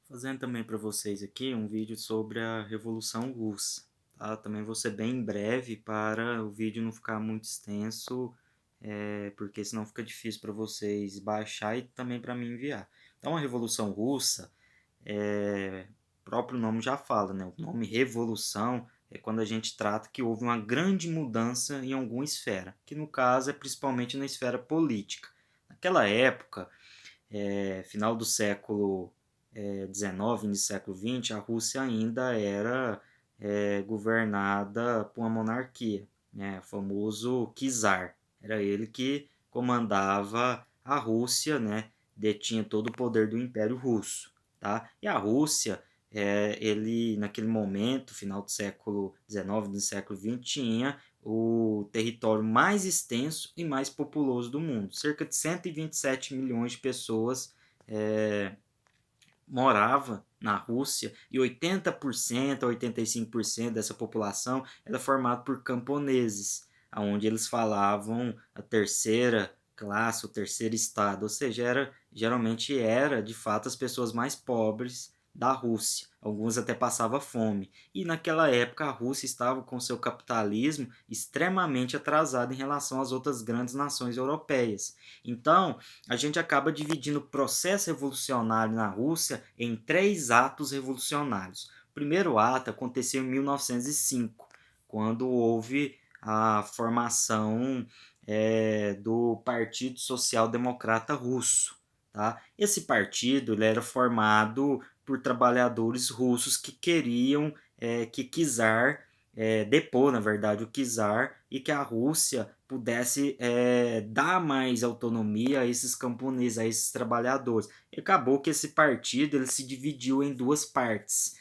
Fazendo também para vocês aqui um vídeo sobre a Revolução Russa, tá? Também vou ser bem breve para o vídeo não ficar muito extenso, porque senão fica difícil para vocês baixar e também para mim enviar. Então a Revolução Russa, o próprio nome já fala, né? O nome Revolução é quando a gente trata que houve uma grande mudança em alguma esfera, que no caso é principalmente na esfera política. Naquela época, final do século XIX, início do século XX, a Rússia ainda era governada por uma monarquia, né? O famoso czar. Era ele que comandava a Rússia, né? Detinha todo o poder do Império Russo. Tá? E a Rússia, ele naquele momento, final do século XIX, do século XX, tinha o território mais extenso e mais populoso do mundo. Cerca de 127 milhões de pessoas é, morava na Rússia e 80% a 85% dessa população era formada por camponeses, onde eles falavam a terceira classe, o terceiro estado, ou seja, geralmente era de fato as pessoas mais pobres da Rússia. Alguns até passavam fome. E naquela época a Rússia estava com seu capitalismo extremamente atrasado em relação às outras grandes nações europeias. Então, a gente acaba dividindo o processo revolucionário na Rússia em três atos revolucionários. O primeiro ato aconteceu em 1905, quando houve a formação do Partido Social Democrata Russo. Tá? Esse partido ele era formado por trabalhadores russos que queriam que czar depor, na verdade, o czar e que a Rússia pudesse dar mais autonomia a esses camponeses, a esses trabalhadores. E acabou que esse partido ele se dividiu em duas partes.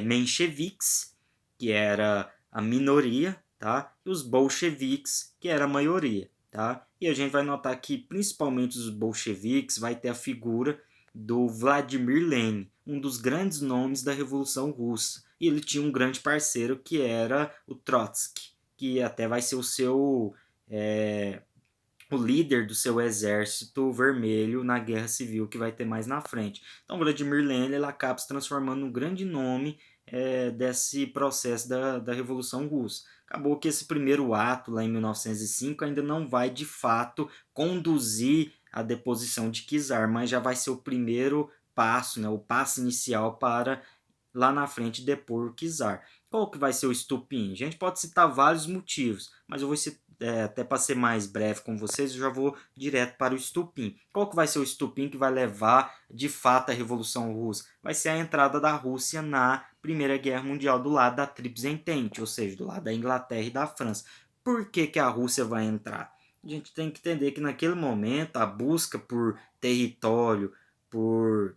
Mencheviques, que era a minoria, tá? E os bolcheviques, que era a maioria. Tá? E a gente vai notar que, principalmente os bolcheviques, vai ter a figura do Vladimir Lenin, um dos grandes nomes da Revolução Russa. E ele tinha um grande parceiro que era o Trotsky, que até vai ser é, o líder do seu exército vermelho na guerra civil que vai ter mais na frente. Então Vladimir Lenin ele acaba se transformando num grande nome desse processo da Revolução Russa. Acabou que esse primeiro ato, lá em 1905, ainda não vai de fato conduzir à deposição de czar, mas já vai ser o primeiro passo, né, o passo inicial para lá na frente depor o czar. Qual que vai ser o estupim? A gente pode citar vários motivos, mas eu vou citar até para ser mais breve com vocês, eu já vou direto para o estupim. Qual que vai ser o estupim que vai levar de fato à Revolução Russa? Vai ser a entrada da Rússia na Primeira Guerra Mundial do lado da Tríplice Entente, ou seja, do lado da Inglaterra e da França. Por que, que a Rússia vai entrar? A gente tem que entender que naquele momento a busca por território, por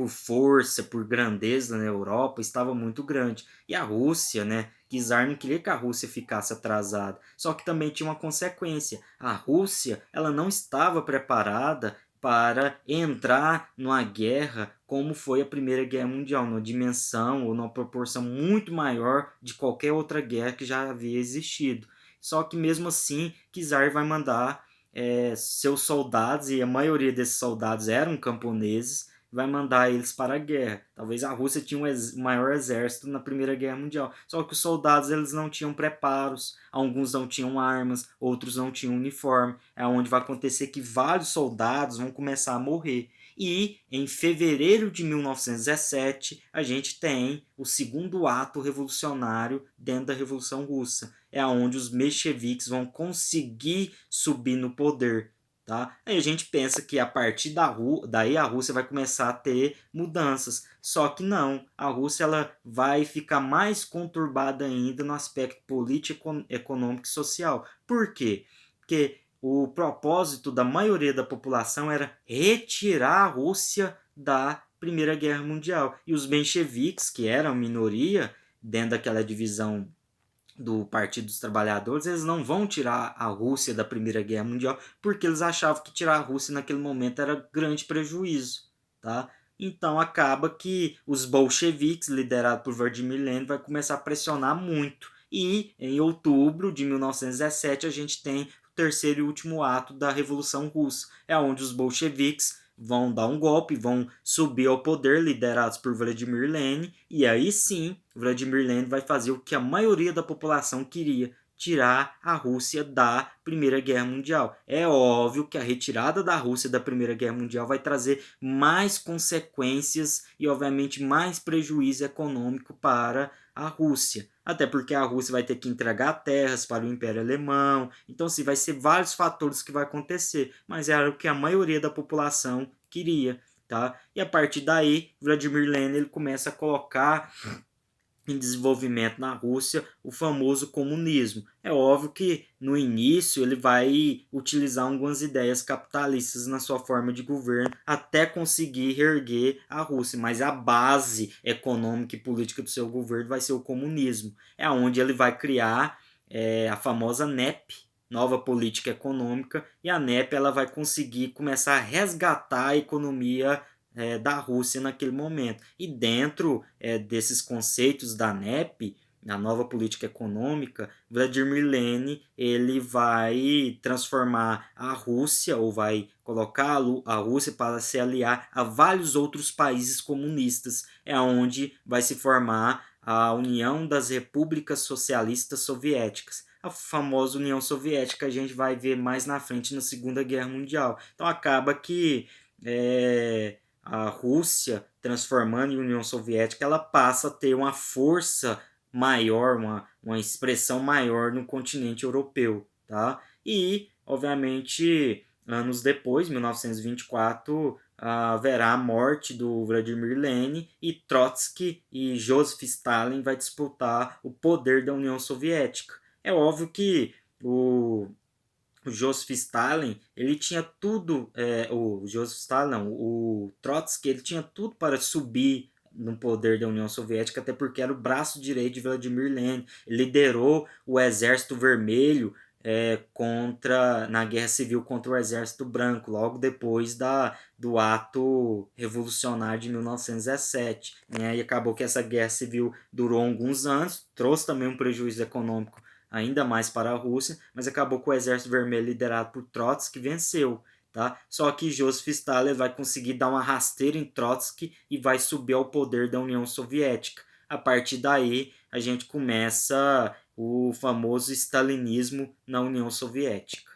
força, por grandeza na Europa estava muito grande. E a Rússia, né? Czar não queria que a Rússia ficasse atrasada. Só que também tinha uma consequência. A Rússia, ela não estava preparada para entrar numa guerra como foi a Primeira Guerra Mundial, numa dimensão ou numa proporção muito maior de qualquer outra guerra que já havia existido. Só que mesmo assim, Czar vai mandar seus soldados, e a maioria desses soldados eram camponeses, vai mandar eles para a guerra. Talvez a Rússia tinha um maior exército na Primeira Guerra Mundial. Só que os soldados eles não tinham preparos, alguns não tinham armas, outros não tinham uniforme. É onde vai acontecer que vários soldados vão começar a morrer. E em fevereiro de 1917, a gente tem o segundo ato revolucionário dentro da Revolução Russa. É onde os mencheviques vão conseguir subir no poder. Tá? Aí a gente pensa que a partir daí a Rússia vai começar a ter mudanças. Só que não, a Rússia ela vai ficar mais conturbada ainda no aspecto político, econômico e social. Por quê? Porque o propósito da maioria da população era retirar a Rússia da Primeira Guerra Mundial. E os mencheviques, que eram minoria dentro daquela divisão do Partido dos Trabalhadores, eles não vão tirar a Rússia da Primeira Guerra Mundial, porque eles achavam que tirar a Rússia naquele momento era grande prejuízo, tá? Então acaba que os bolcheviques, liderados por Vladimir Lenin, vai começar a pressionar muito. E em outubro de 1917 a gente tem o terceiro e último ato da Revolução Russa, é onde os bolcheviques vão dar um golpe, vão subir ao poder, liderados por Vladimir Lenin, e aí sim, Vladimir Lenin vai fazer o que a maioria da população queria, tirar a Rússia da Primeira Guerra Mundial. É óbvio que a retirada da Rússia da Primeira Guerra Mundial vai trazer mais consequências e, obviamente, mais prejuízo econômico para a Rússia. Até porque a Rússia vai ter que entregar terras para o Império Alemão. Então, assim, vai ser vários fatores que vai acontecer. Mas era o que a maioria da população queria. Tá? E a partir daí, Vladimir Lenin ele começa a colocar em desenvolvimento na Rússia o famoso comunismo. É óbvio que no início ele vai utilizar algumas ideias capitalistas na sua forma de governo até conseguir reerguer a Rússia, mas a base econômica e política do seu governo vai ser o comunismo. É onde ele vai criar a famosa NEP, Nova Política Econômica, e a NEP ela vai conseguir começar a resgatar a economia da Rússia naquele momento. E dentro desses conceitos da NEP, na nova política econômica, Vladimir Lenin ele vai transformar a Rússia, ou vai colocar a Rússia para se aliar a vários outros países comunistas. É onde vai se formar a União das Repúblicas Socialistas Soviéticas. A famosa União Soviética a gente vai ver mais na frente na Segunda Guerra Mundial. Então acaba que a Rússia, transformando em União Soviética, ela passa a ter uma força maior, uma expressão maior no continente europeu. Tá? E, obviamente, anos depois, 1924, haverá a morte do Vladimir Lenin e Trotsky e Joseph Stalin vai disputar o poder da União Soviética. É óbvio que o Joseph Stalin, ele tinha tudo, o Joseph Stalin não, o Trotsky, ele tinha tudo para subir no poder da União Soviética, até porque era o braço direito de Vladimir Lenin. Ele liderou o Exército Vermelho na Guerra Civil contra o Exército Branco, logo depois do ato revolucionário de 1917. Né? E acabou que essa Guerra Civil durou alguns anos, trouxe também um prejuízo econômico ainda mais para a Rússia, mas acabou com o Exército Vermelho liderado por Trotsky venceu. Tá? Só que Joseph Stalin vai conseguir dar uma rasteira em Trotsky e vai subir ao poder da União Soviética. A partir daí, a gente começa o famoso stalinismo na União Soviética.